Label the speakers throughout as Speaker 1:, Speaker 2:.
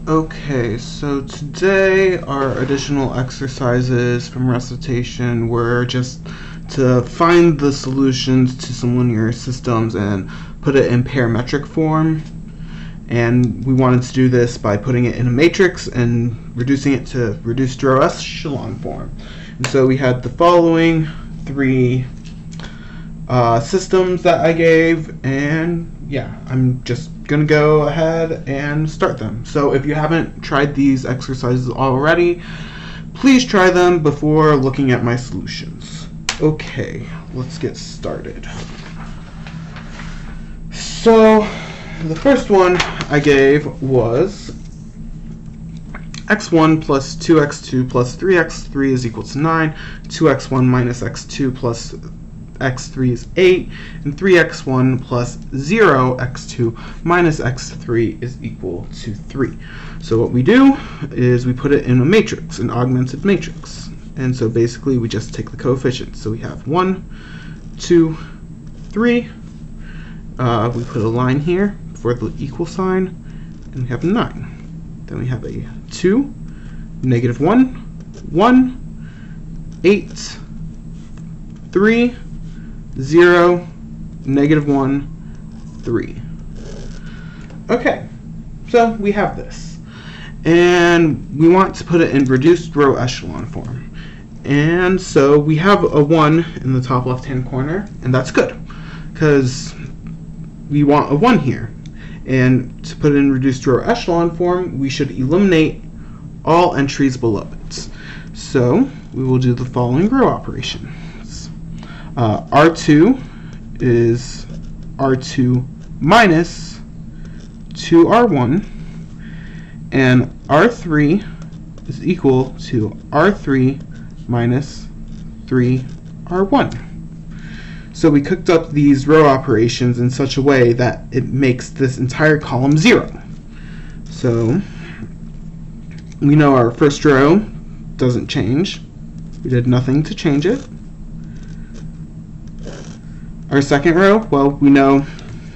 Speaker 1: Okay, so today our additional exercises from recitation were just to find the solutions to some linear systems and put it in parametric form. And we wanted to do this by putting it in a matrix and reducing it to reduced row echelon form. And so we had the following three systems that I gave, and yeah, I'm just gonna go ahead and start them. So if you haven't tried these exercises already, please try them before looking at my solutions. Okay, let's get started. So the first one I gave was x1 plus 2x2 plus 3x3 is equal to 9, 2x1 minus x2 plus x3 is 8, and 3x1 plus 0x2 minus x3 is equal to 3. So what we do is we put it in a matrix, an augmented matrix. And so basically we just take the coefficients. So we have 1, 2, 3. We put a line here for the equal sign, and we have 9. Then we have a 2, negative 1, 1, 8, 3, 0, negative 1, 3. Okay, so we have this. And we want to put it in reduced row echelon form. And so we have a 1 in the top left-hand corner, and that's good, because we want a 1 here. And to put it in reduced row echelon form, we should eliminate all entries below it. So we will do the following row operation. R2 is R2 minus 2R1, and R3 is equal to R3 minus 3R1. So we cooked up these row operations in such a way that it makes this entire column 0. So we know our first row doesn't change. We did nothing to change it. Our second row, well, we know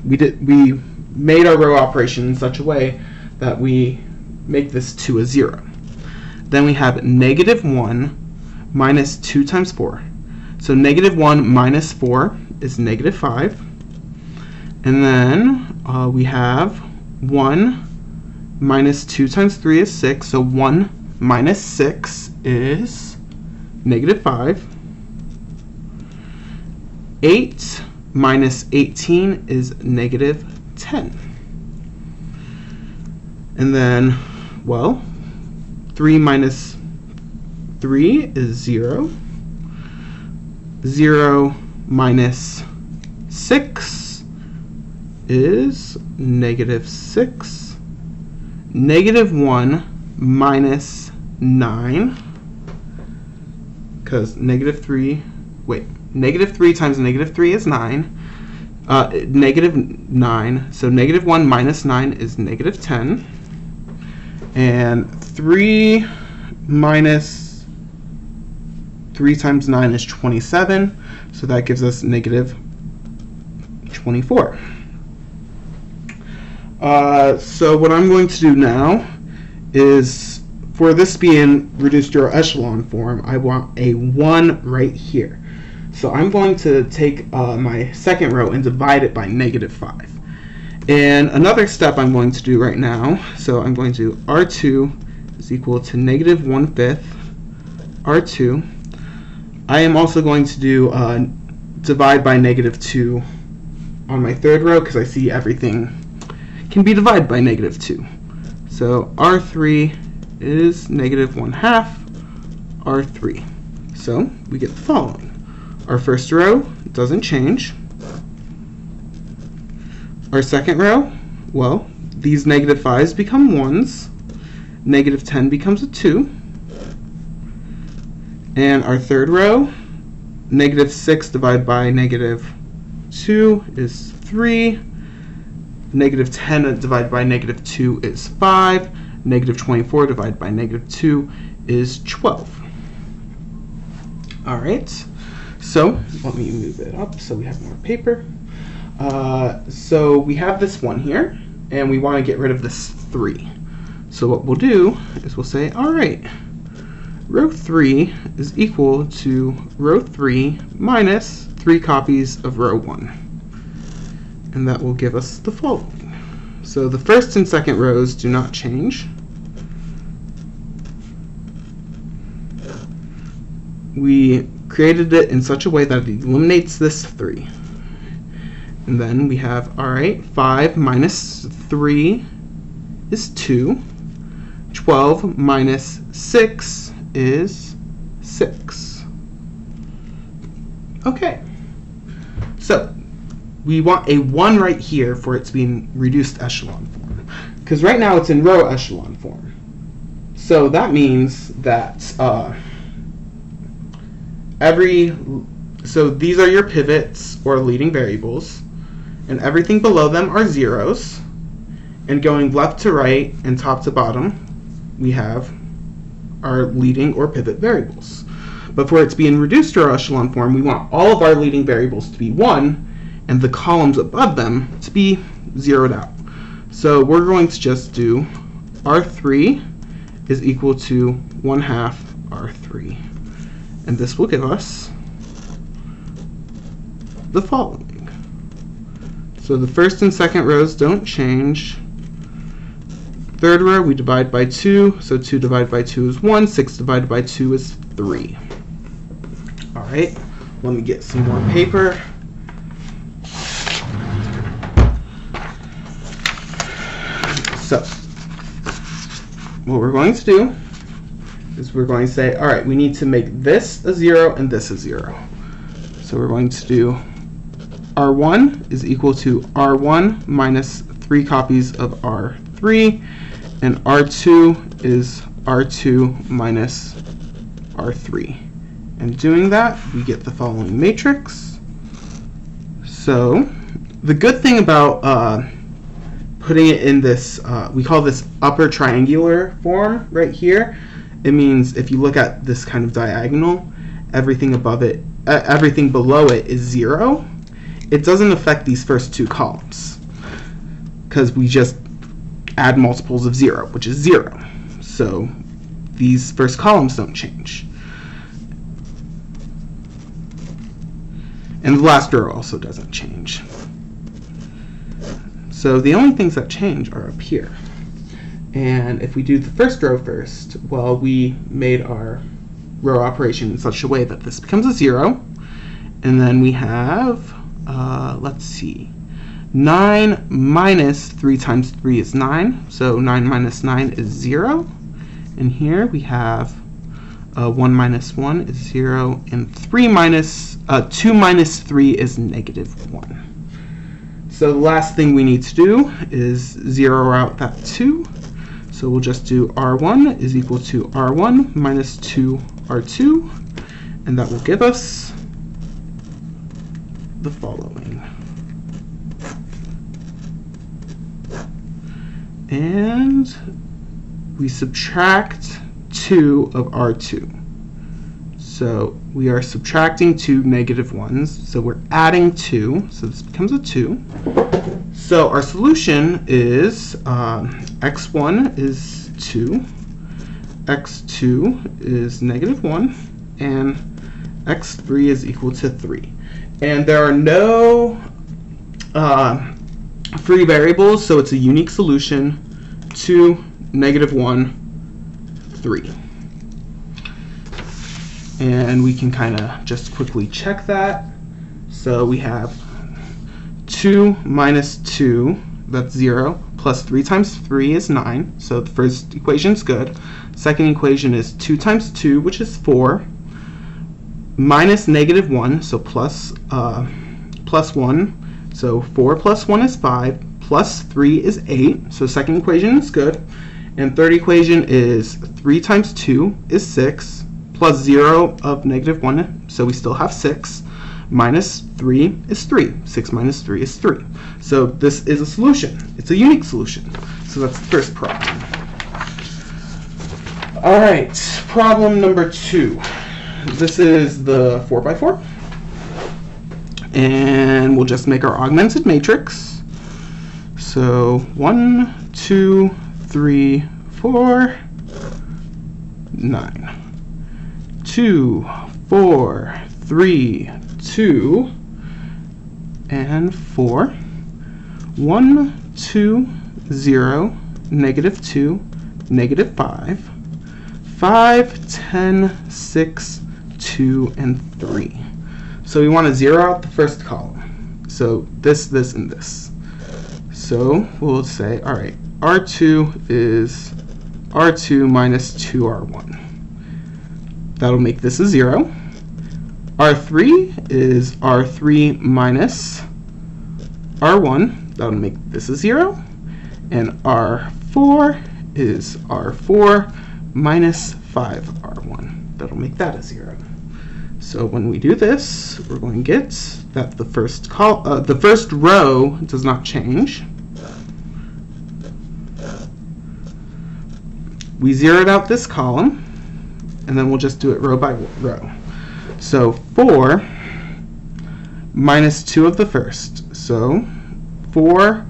Speaker 1: we made our row operation in such a way that we make this to a 0. Then we have negative 1 minus 2 times 4. So negative 1 minus 4 is negative 5. And then we have 1 minus 2 times 3 is 6. So 1 minus 6 is negative 5. 8 minus 18 is negative 10. And then, well, 3 minus 3 is 0. 0 minus 6 is negative 6. Negative 1 minus 9, because negative 3 times negative 3 is 9. Negative 9, so negative 1 minus 9 is negative 10. And 3 minus 3 times 9 is 27, so that gives us negative 24. So what I'm going to do now is, for this to be in reduced row echelon form, I want a 1 right here. So I'm going to take my second row and divide it by negative 5. And another step I'm going to do right now, so I'm going to do R2 is equal to negative 1/5 R2. I am also going to do divide by negative 2 on my third row, because I see everything can be divided by negative 2. So R3 is negative 1/2 R3. So we get the following. Our first row doesn't change. Our second row, well, these negative 5s become 1s. Negative 10 becomes a 2. And our third row, negative 6 divided by negative 2 is 3. Negative 10 divided by negative 2 is 5. Negative 24 divided by negative 2 is 12. All right. So let me move it up so we have more paper. So we have this one here, and we want to get rid of this 3. So what we'll do is we'll say, all right, row 3 is equal to row 3 minus 3 copies of row 1. And that will give us the following. So the first and second rows do not change. We created it in such a way that it eliminates this 3. And then we have, all right, 5 minus 3 is 2. 12 minus 6 is 6. Okay. So we want a 1 right here for it to be in reduced echelon form. Because right now it's in row echelon form. So that means that so these are your pivots or leading variables, and everything below them are zeros. And going left to right and top to bottom, we have our leading or pivot variables. But for it to be in reduced row echelon form, we want all of our leading variables to be 1 and the columns above them to be zeroed out. So we're going to just do R3 is equal to 1/2 R3. And this will give us the following. So the first and second rows don't change. Third row, we divide by 2, so 2 divided by 2 is 1, 6 divided by 2 is 3. All right, let me get some more paper. So, what we're going to do is we're going to say, all right, we need to make this a 0 and this a 0. So we're going to do R1 is equal to R1 minus 3 copies of R3, and R2 is R2 minus R3. And doing that, we get the following matrix. So the good thing about putting it in this, we call this upper triangular form right here. It means if you look at this kind of diagonal, everything above it, everything below it is 0. It doesn't affect these first 2 columns because we just add multiples of 0, which is 0. So these first columns don't change. And the last row also doesn't change. So the only things that change are up here. And if we do the first row first, well, we made our row operation in such a way that this becomes a 0. And then we have, let's see, 9 minus 3 times 3 is 9. So 9 minus 9 is 0. And here we have 1 minus 1 is 0. And 2 minus 3 is -1. So the last thing we need to do is 0 out that 2. So we'll just do R1 is equal to R1 minus 2R2. And that will give us the following. And we subtract 2 of R2. So we are subtracting 2 negative 1s. So we're adding 2. So this becomes a 2. So our solution is x1 is 2, x2 is -1, and x3 is equal to 3. And there are no free variables, so it's a unique solution. 2, -1, 3. And we can kind of just quickly check that. So we have 2 minus 2, that's 0, plus 3 times 3 is 9. So the first equation is good. Second equation is 2 times 2, which is 4, minus -1, so plus 1. So 4 plus 1 is 5, plus 3 is 8. So second equation is good. And third equation is 3 times 2 is 6, plus 0 of -1, so we still have 6, minus 3 is 3. 6 minus 3 is 3. So this is a solution. It's a unique solution. So that's the first problem. All right, problem number 2. This is the 4x4. And we'll just make our augmented matrix. So 1, 2, 3, 4, 9. 2, 4, 3, 2, and 4. 1, 2, 0, negative 2, negative 5. 5, 10, 6, 2, and 3. So we want to zero out the first column. So this, and this. So we'll say, all right, R2 is R2 minus 2R1. That'll make this a 0. R3 is R3 minus R1. That'll make this a 0. And R4 is R4 minus 5R1. That'll make that a 0. So when we do this, we're going to get that the first row does not change. We zeroed out this column, and then we'll just do it row by row. So 4 minus 2 of the first. So 4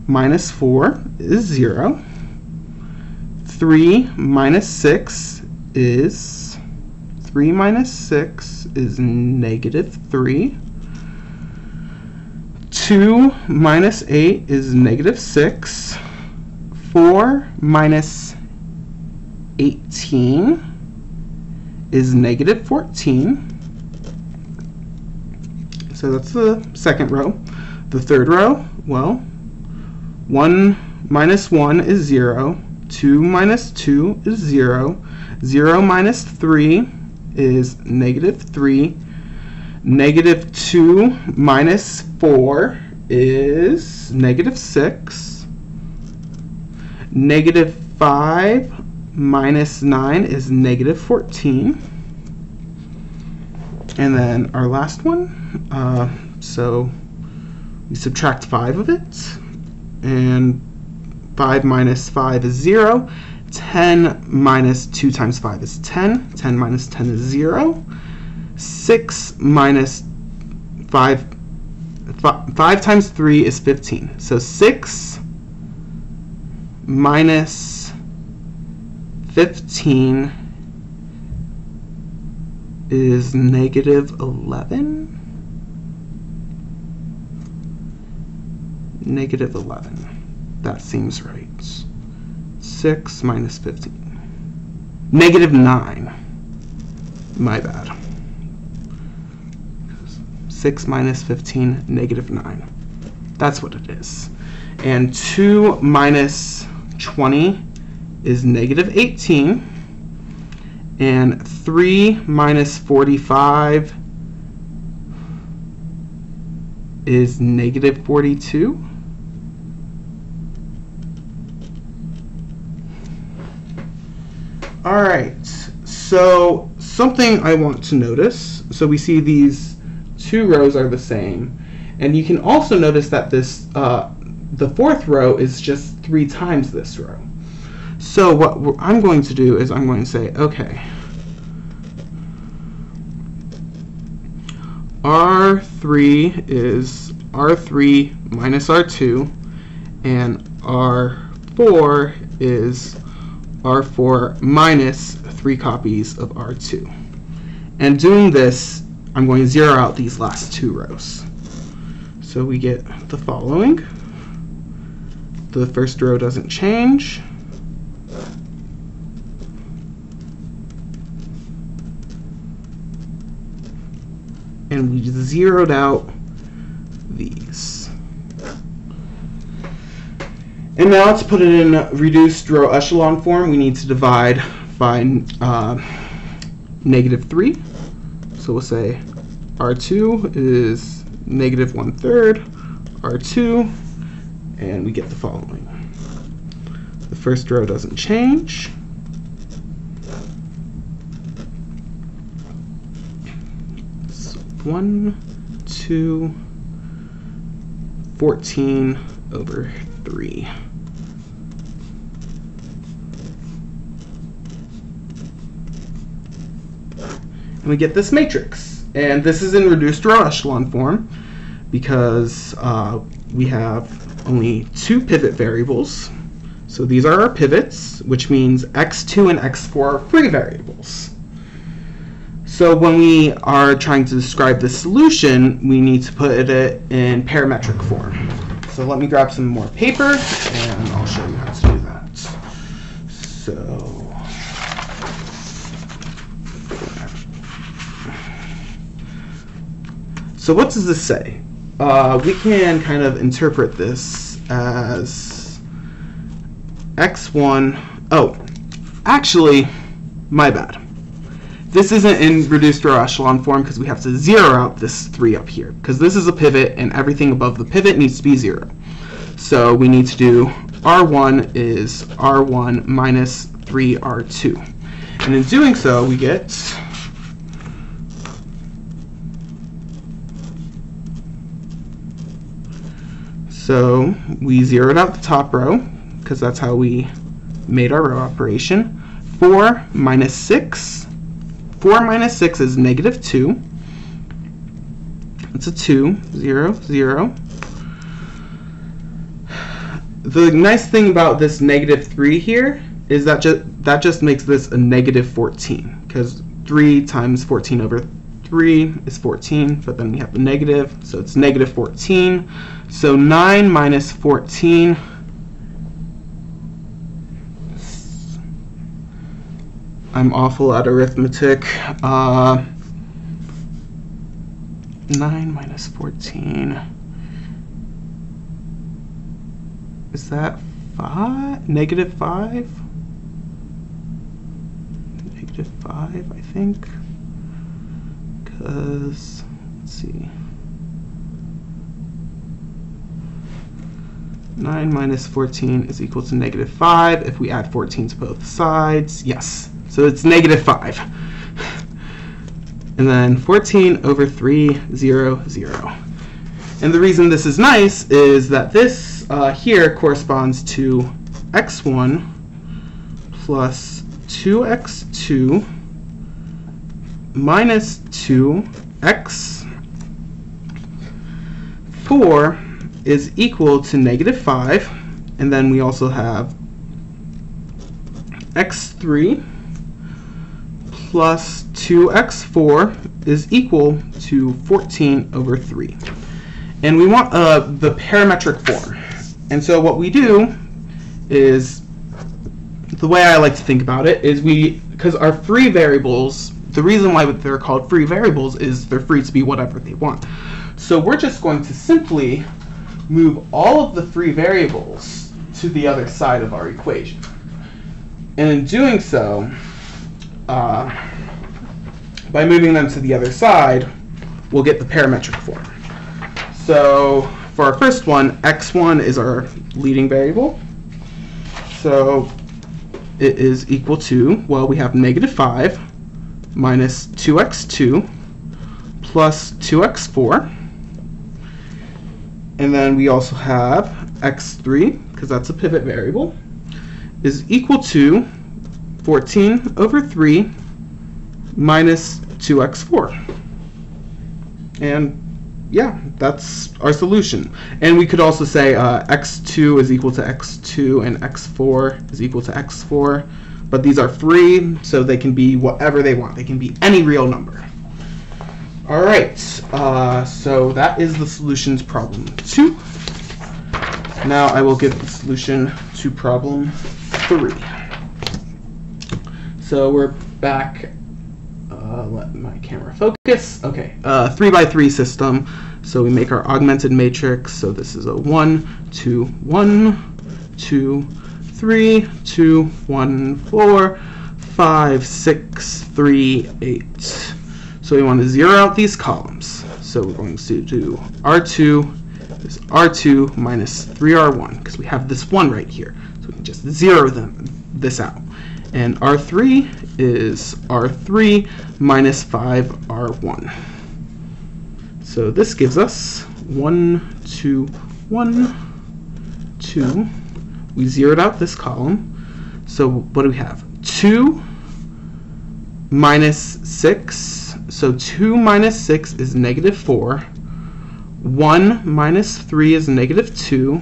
Speaker 1: minus 4 is 0. 3 minus 6 is negative 3. 2 minus 8 is negative 6. 4 minus 18 is negative 14. So that's the second row. The third row, well, 1 minus 1 is 0. 2 minus 2 is 0. 0 minus 3 is negative 3. Negative 2 minus 4 is negative 6. Negative 5 minus 9 is negative 14. And then our last one, so we subtract 5 of it, and 5 minus 5 is 0. 10 minus 2 times 5 is 10. 10 minus 10 is 0. 6 minus 5 times 3 is 15. So 6 minus 15 is negative 11. Negative 11. That seems right. 6 minus 15. Negative 9. My bad. 6 minus 15, negative 9. That's what it is. And 2 minus 20 is negative 18. And 3 minus 45 is negative 42. All right, so something I want to notice. So we see these two rows are the same. And you can also notice that this the fourth row is just 3 times this row. So what I'm going to do is I'm going to say, okay, R3 is R3 minus R2, and R4 is R4 minus 3 copies of R2. And doing this, I'm going to zero out these last 2 rows. So we get the following. The first row doesn't change. And we zeroed out these. And now to put it in reduced row echelon form, we need to divide by negative 3. So we'll say R2 is negative 1/3 R2, and we get the following. The first row doesn't change. So 1, 2, 14 over 3. And we get this matrix. And this is in reduced row echelon form because we have only 2 pivot variables. So these are our pivots, which means x2 and x4 are free variables. So when we are trying to describe the solution, we need to put it in parametric form. So let me grab some more paper, and I'll show you how to do that. So what does this say? We can kind of interpret this as x1. Oh, actually, my bad. This isn't in reduced row echelon form because we have to zero out this 3 up here, because this is a pivot and everything above the pivot needs to be 0. So we need to do R1 is R1 minus 3R2. And in doing so, we get so we zeroed out the top row because that's how we made our row operation. 4 minus 6. 4 minus 6 is negative 2. It's a 2, 0, 0. The nice thing about this negative 3 here is that just makes this a negative 14, because 3 times 14 over 3 is 14, but then we have the negative, so it's negative 14. So 9 minus 14, I'm awful at arithmetic. 9 minus 14, is that 5? Negative 5? Negative 5, I think. Because, let's see. 9 minus 14 is equal to negative 5. If we add 14 to both sides, yes. So it's negative 5. And then 14 over 3, 0, 0. And the reason this is nice is that this here corresponds to x1 plus 2x2 minus 2x4 is equal to negative 5. And then we also have x3 plus 2x4 is equal to 14 over 3. And we want the parametric form. And so what we do is, the way I like to think about it is because our free variables, the reason why they're called free variables is they're free to be whatever they want. So we're just going to simply move all of the free variables to the other side of our equation. And in doing so, by moving them to the other side, we'll get the parametric form. So for our first one, x1 is our leading variable. So it is equal to, well, we have negative 5 minus 2x2 plus 2x4. And then we also have x3, because that's a pivot variable, is equal to 14 over 3 minus 2x4. And yeah, that's our solution. And we could also say x2 is equal to x2 and x4 is equal to x4. But these are free, so they can be whatever they want. They can be any real number. All right, so that is the solution to problem 2. Now I will give the solution to problem 3. So we're back. Let my camera focus. Okay, 3 by 3 system. So we make our augmented matrix. So this is a 1, 2, 1, 2, 3, 2, 1, 4, 5, 6, 3, 8. So we want to zero out these columns. So we're going to do R2 is R2 minus 3R1, because we have this 1 right here. So we can just zero this out. And R3 is R3 minus 5R1. So this gives us 1, 2, 1, 2. We zeroed out this column. So what do we have? 2 minus 6. So 2 minus 6 is negative 4. 1 minus 3 is negative 2.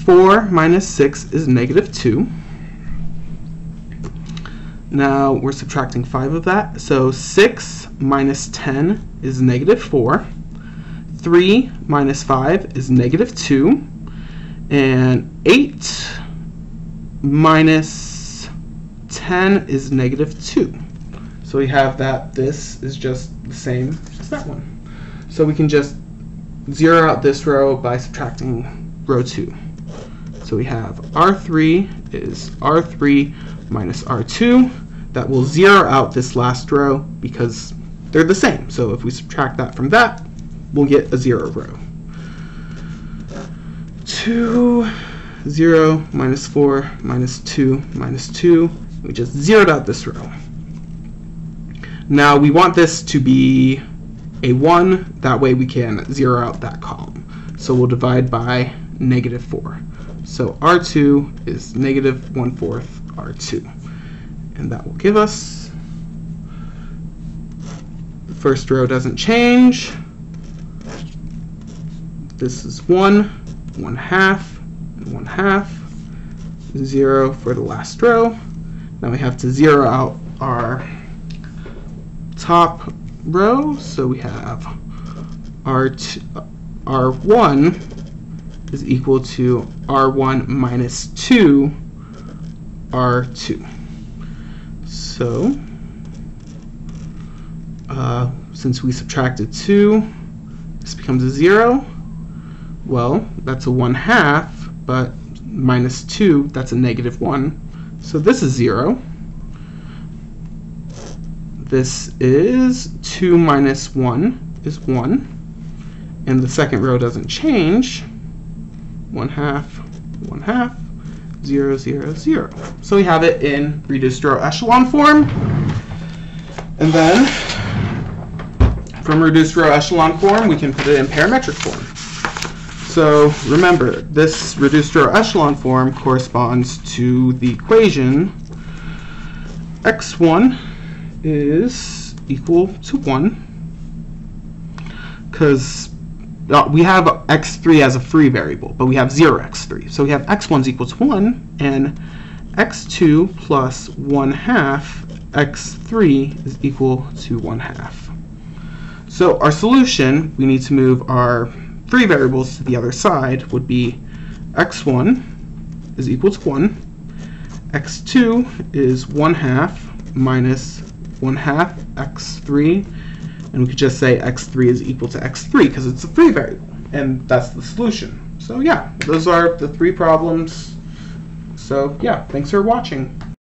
Speaker 1: 4 minus 6 is negative 2. Now we're subtracting 5 of that, so 6 minus 10 is negative 4. 3 minus 5 is negative 2. And 8 minus 10 is negative 2. So we have that this is just the same as that one. So we can just zero out this row by subtracting row 2. So we have R3 is R3 minus R2. That will zero out this last row because they're the same. So if we subtract that from that, we'll get a 0 row. 2, 0, minus 4, minus 2, minus 2. We just zeroed out this row. Now we want this to be a 1. That way we can zero out that column. So we'll divide by negative 4. So R2 is negative 1/4 R2. And that will give us, the first row doesn't change. This is 1, 1/2, and 1/2. 0 for the last row. Now we have to zero out our top row. So we have R1 is equal to R1 minus 2 R2. So since we subtracted 2, this becomes a 0. Well, that's a 1/2, but minus 2, that's a negative 1. So this is 0. This is 2 minus 1 is 1. And the second row doesn't change. 1/2, 1/2, 0, 0, 0. So we have it in reduced row echelon form. And then from reduced row echelon form, we can put it in parametric form. So remember, this reduced row echelon form corresponds to the equation x1 is equal to 1, because we have x3 as a free variable, but we have 0x3. So we have x1 is equal to 1, and x2 plus 1/2 x3 is equal to 1/2. So our solution, we need to move our free variables to the other side, would be x1 is equal to 1, x2 is 1/2 minus 1/2 x3, and we could just say x3 is equal to x3 because it's a free variable, and that's the solution. So yeah, those are the 3 problems. So yeah, thanks for watching.